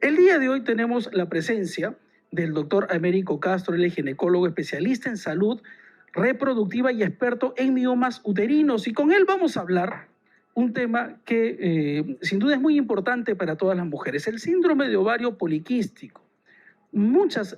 El día de hoy tenemos la presencia del doctor Américo Castro, él es ginecólogo especialista en salud reproductiva y experto en miomas uterinos. Y con él vamos a hablar un tema que sin duda es muy importante para todas las mujeres, el síndrome de ovario poliquístico. Muchas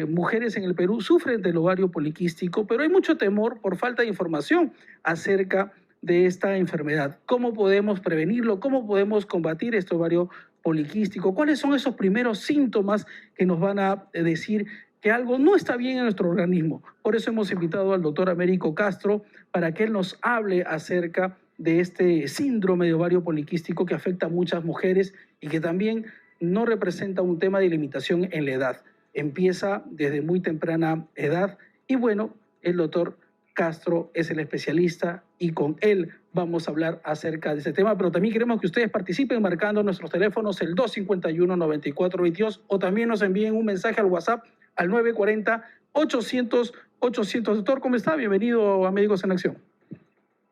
mujeres en el Perú sufren del ovario poliquístico, pero hay mucho temor por falta de información acerca de esta enfermedad. ¿Cómo podemos prevenirlo? ¿Cómo podemos combatir este ovario poliquístico? ¿Cuáles son esos primeros síntomas que nos van a decir que algo no está bien en nuestro organismo? Por eso hemos invitado al doctor Américo Castro para que él nos hable acerca de este síndrome de ovario poliquístico que afecta a muchas mujeres y que también no representa un tema de limitación en la edad. Empieza desde muy temprana edad y bueno, el doctor Castro es el especialista y con él vamos a hablar acerca de ese tema, pero también queremos que ustedes participen marcando nuestros teléfonos el 251-9422 o también nos envíen un mensaje al WhatsApp al 940-800-800. Doctor, ¿cómo está? Bienvenido a Médicos en Acción.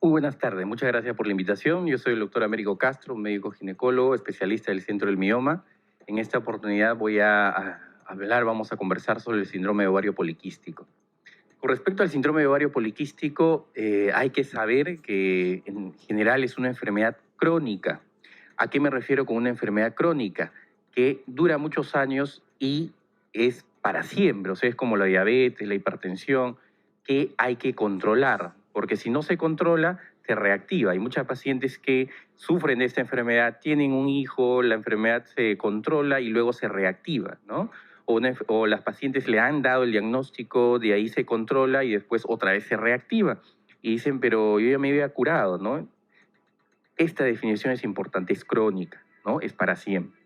Muy buenas tardes, muchas gracias por la invitación. Yo soy el doctor Américo Castro, médico ginecólogo, especialista del Centro del Mioma. En esta oportunidad vamos a conversar sobre el síndrome de ovario poliquístico. Con respecto al síndrome de ovario poliquístico, hay que saber que en general es una enfermedad crónica. ¿A qué me refiero con una enfermedad crónica? Que dura muchos años y es para siempre, o sea, es como la diabetes, la hipertensión, que hay que controlar, porque si no se controla, se reactiva. Hay muchas pacientes que sufren de esta enfermedad, tienen un hijo, la enfermedad se controla y luego se reactiva, ¿no? O las pacientes le han dado el diagnóstico, de ahí se controla y después otra vez se reactiva. Y dicen, pero yo ya me había curado, ¿no? Esta definición es importante, es crónica, ¿no? Es para siempre.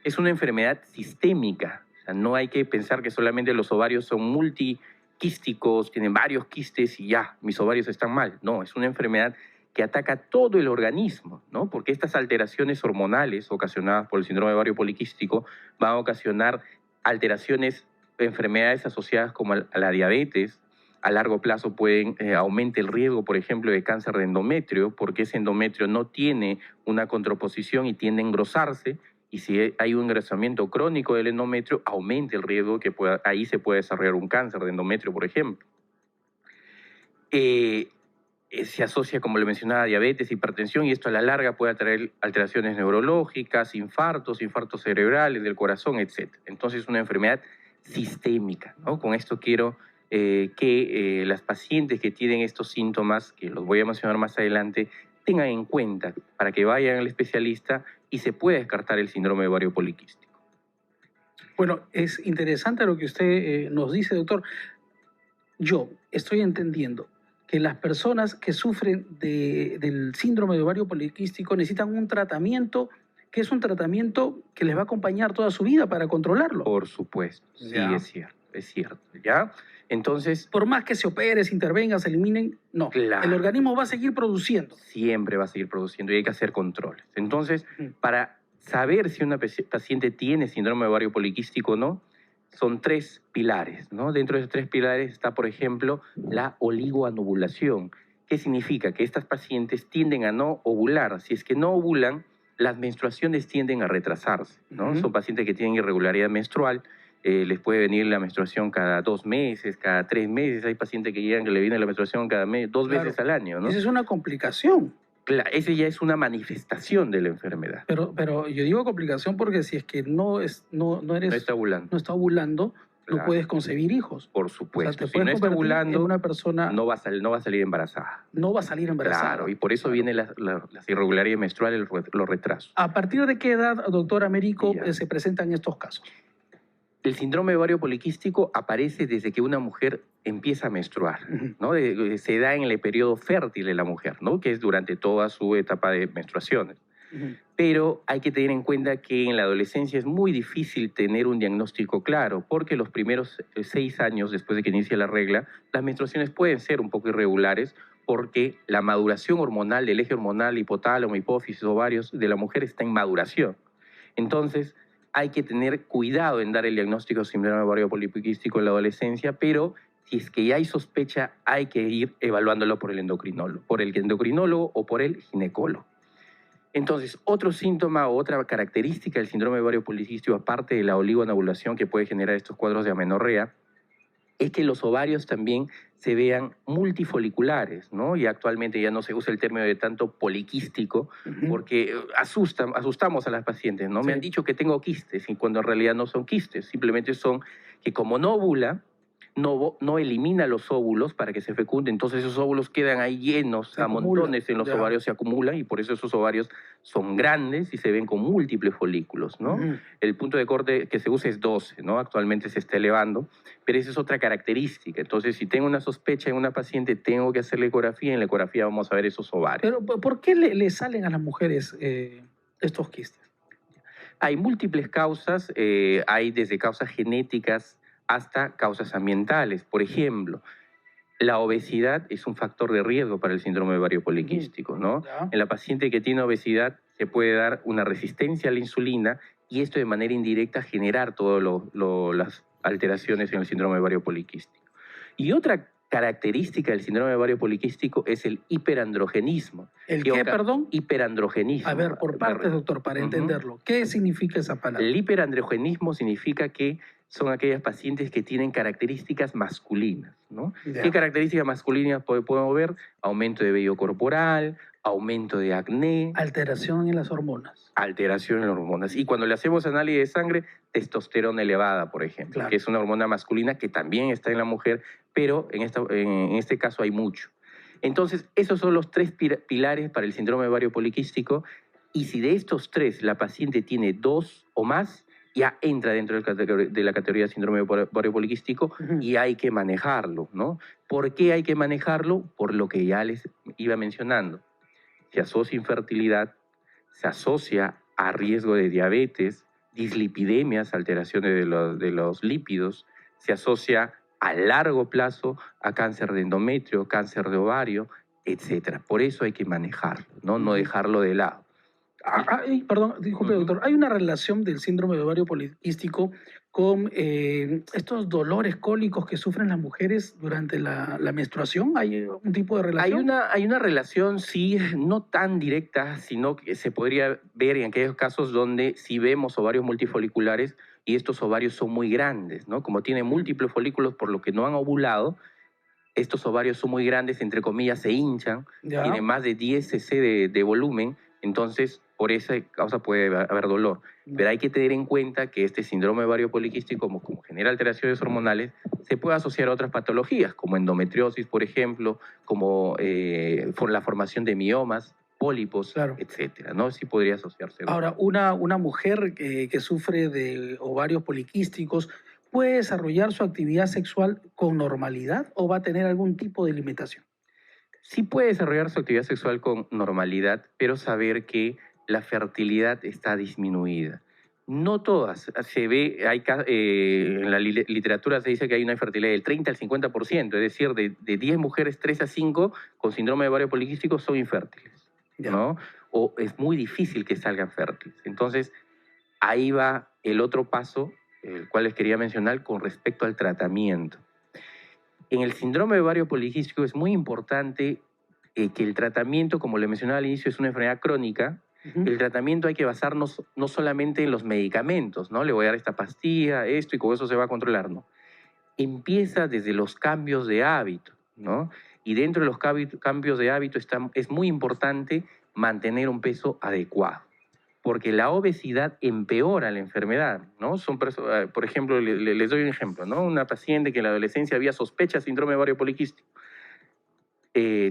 Es una enfermedad sistémica, o sea, no hay que pensar que solamente los ovarios son multiquísticos, tienen varios quistes y ya, mis ovarios están mal. No, es una enfermedad que ataca todo el organismo, ¿no? Porque estas alteraciones hormonales ocasionadas por el síndrome de ovario poliquístico van a ocasionar alteraciones, enfermedades asociadas como a la diabetes. A largo plazo aumenta el riesgo, por ejemplo, de cáncer de endometrio, porque ese endometrio no tiene una contraposición y tiende a engrosarse, y si hay un engrosamiento crónico del endometrio, aumenta el riesgo que ahí se puede desarrollar un cáncer de endometrio, por ejemplo. Se asocia, como le mencionaba, a diabetes, hipertensión, y esto a la larga puede traer alteraciones neurológicas, infartos cerebrales, del corazón, etc. Entonces es una enfermedad sistémica, ¿no? Con esto quiero que las pacientes que tienen estos síntomas, que los voy a mencionar más adelante, tengan en cuenta para que vayan al especialista y se pueda descartar el síndrome de ovario poliquístico. Bueno, es interesante lo que usted nos dice, doctor. Yo estoy entendiendo que las personas que sufren del síndrome de ovario poliquístico necesitan un tratamiento que es un tratamiento que les va a acompañar toda su vida para controlarlo. Por supuesto, sí, es cierto, ¿ya? Entonces, por más que se opere, se intervenga, se eliminen, no. Claro. El organismo va a seguir produciendo. Siempre va a seguir produciendo y hay que hacer controles. Entonces, para saber si una paciente tiene síndrome de ovario poliquístico o no, son 3 pilares, ¿no? Dentro de esos 3 pilares está, por ejemplo, la oligoanovulación. ¿Qué significa? Que estas pacientes tienden a no ovular. Si es que no ovulan, las menstruaciones tienden a retrasarse, ¿no? Son pacientes que tienen irregularidad menstrual, les puede venir la menstruación cada 2 meses, cada 3 meses. Hay pacientes que llegan que le viene la menstruación cada mes, 2 veces al año, ¿no? Esa es una complicación. Claro, esa ya es una manifestación de la enfermedad. Pero yo digo complicación porque si es que no está ovulando, claro, no puedes concebir hijos. Por supuesto. O sea, si no está ovulando, una persona no va a salir embarazada. No va a salir embarazada. Claro, y por eso vienen las irregularidades menstruales, los retrasos. ¿A partir de qué edad, doctor Américo, se presentan estos casos? El síndrome de ovario poliquístico aparece desde que una mujer empieza a menstruar, ¿no? Se da en el periodo fértil de la mujer, ¿no? Que es durante toda su etapa de menstruaciones. Pero hay que tener en cuenta que en la adolescencia es muy difícil tener un diagnóstico claro, porque los primeros 6 años después de que inicia la regla, las menstruaciones pueden ser un poco irregulares porque la maduración hormonal del eje hormonal, hipotálamo, hipófisis, ovarios de la mujer está en maduración. Entonces, hay que tener cuidado en dar el diagnóstico de síndrome de ovario poliquístico en la adolescencia, pero si es que ya hay sospecha, hay que ir evaluándolo por el endocrinólogo o por el ginecólogo. Entonces, otro síntoma o otra característica del síndrome de ovario poliquístico, aparte de la oligonovulación que puede generar estos cuadros de amenorrea, es que los ovarios también se vean multifoliculares, ¿no? Y actualmente ya no se usa el término de tanto poliquístico porque asustamos a las pacientes, ¿no? Sí. Me han dicho que tengo quistes y cuando en realidad no son quistes, simplemente son que como no ovula, no elimina los óvulos para que se fecunde, entonces esos óvulos quedan ahí llenos Se a acumula, montones en los ya. ovarios, se acumulan y por eso esos ovarios son grandes y se ven con múltiples folículos, ¿no? El punto de corte que se usa es 12, ¿no? Actualmente se está elevando, pero esa es otra característica. Entonces, si tengo una sospecha en una paciente, tengo que hacerle ecografía y en la ecografía vamos a ver esos ovarios. Pero, ¿por qué le salen a las mujeres estos quistes? Hay múltiples causas, hay desde causas genéticas hasta causas ambientales. Por ejemplo, la obesidad es un factor de riesgo para el síndrome de ovario poliquístico, ¿no? Ya. En la paciente que tiene obesidad se puede dar una resistencia a la insulina y esto de manera indirecta generar todas las alteraciones en el síndrome de ovario poliquístico. Y otra característica del síndrome de ovario poliquístico es el hiperandrogenismo. ¿El qué, perdón? Hiperandrogenismo. A ver, por partes, doctor, para entenderlo. ¿Qué significa esa palabra? El hiperandrogenismo significa que son aquellas pacientes que tienen características masculinas, ¿no? Ya. ¿Qué características masculinas podemos ver? Aumento de vello corporal, aumento de acné. Alteración en las hormonas. Alteración en las hormonas. Y cuando le hacemos análisis de sangre, testosterona elevada, por ejemplo, Claro. que es una hormona masculina que también está en la mujer, pero en este caso hay mucho. Entonces, esos son los tres pilares para el síndrome de ovario poliquístico. Y si de estos tres la paciente tiene 2 o más, ya entra dentro de la categoría de síndrome de ovario poliquístico y hay que manejarlo, ¿no? ¿Por qué hay que manejarlo? Por lo que ya les iba mencionando. Se asocia infertilidad, se asocia a riesgo de diabetes, dislipidemias, alteraciones de los lípidos, se asocia a largo plazo a cáncer de endometrio, cáncer de ovario, etc. Por eso hay que manejarlo, no dejarlo de lado. Perdón, disculpe, doctor. ¿Hay una relación del síndrome de ovario poliquístico con estos dolores cólicos que sufren las mujeres durante la menstruación? ¿Hay un tipo de relación? Hay una relación, sí, no tan directa, sino que se podría ver en aquellos casos donde sí vemos ovarios multifoliculares y estos ovarios son muy grandes, ¿no? Como tienen múltiples folículos por lo que no han ovulado, estos ovarios son muy grandes, entre comillas, se hinchan, Ya. tienen más de 10 cc de volumen, entonces por esa causa puede haber dolor. Pero hay que tener en cuenta que este síndrome de ovario poliquístico, como genera alteraciones hormonales, se puede asociar a otras patologías, como endometriosis, por ejemplo, como por la formación de miomas, pólipos, Claro. etcétera, ¿no? Sí podría asociarse. Ahora, una mujer que sufre de ovarios poliquísticos, ¿puede desarrollar su actividad sexual con normalidad o va a tener algún tipo de limitación? Sí puede desarrollar su actividad sexual con normalidad, pero saber que la fertilidad está disminuida. No todas. Se ve, en la literatura se dice que hay una infertilidad del 30 al 50%, es decir, de 10 mujeres, 3 a 5 con síndrome de ovario poliquístico son infértiles, Ya. ¿no? O es muy difícil que salgan fértiles. Entonces, ahí va el otro paso, el cual les quería mencionar con respecto al tratamiento. En el síndrome de ovario poliquístico es muy importante que el tratamiento, como le mencionaba al inicio, es una enfermedad crónica. El tratamiento hay que basarnos no solamente en los medicamentos, ¿no? Le voy a dar esta pastilla, esto, y con eso se va a controlar, ¿no? Empieza desde los cambios de hábito, ¿no? Y dentro de los cambios de hábito es muy importante mantener un peso adecuado, porque la obesidad empeora la enfermedad, ¿no? Por ejemplo, les doy un ejemplo, ¿no? Una paciente que en la adolescencia había sospecha de síndrome de ovario poliquístico.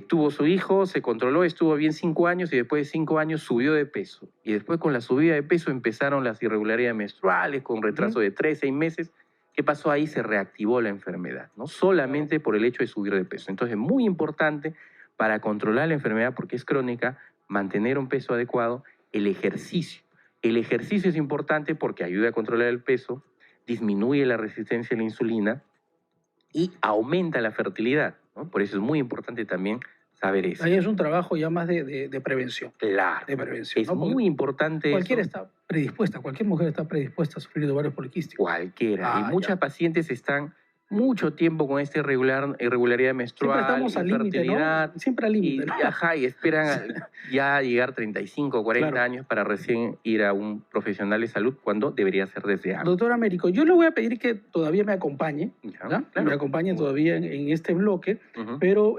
Tuvo su hijo, se controló, estuvo bien 5 años y después de 5 años subió de peso. Y después con la subida de peso empezaron las irregularidades menstruales con retraso de 3, 6 meses. ¿Qué pasó ahí? Se reactivó la enfermedad, ¿no? Solamente por el hecho de subir de peso. Entonces es muy importante para controlar la enfermedad, porque es crónica, mantener un peso adecuado, el ejercicio. El ejercicio es importante porque ayuda a controlar el peso, disminuye la resistencia a la insulina y aumenta la fertilidad, ¿no? Por eso es muy importante también saber eso. Ahí es un trabajo ya más de prevención. Claro. De prevención, Es ¿no? muy importante Cualquiera eso. está predispuesta, cualquier mujer está predispuesta a sufrir de ovarios poliquísticos. Cualquiera. Y muchas pacientes están mucho tiempo con esta irregularidad menstrual, Siempre estamos al límite, infertilidad, ¿no? Siempre al límite, ¿no? y esperan ya llegar 35 o 40 Claro. años para recién ir a un profesional de salud cuando debería ser desde antes. Doctor Américo, yo le voy a pedir que todavía me acompañe, Ya, ¿ya? claro. Me acompañe todavía en este bloque, Ujú. pero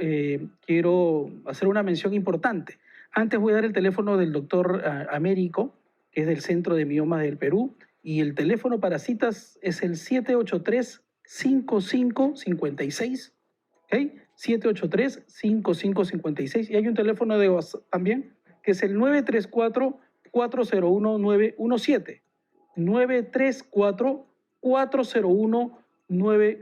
quiero hacer una mención importante. Antes voy a dar el teléfono del doctor Américo, que es del Centro de Mioma del Perú, y el teléfono para citas es el 783-5556, ¿ok? 783-5556, y hay un teléfono de WhatsApp también, que es el 934-401-917. 934-401-917.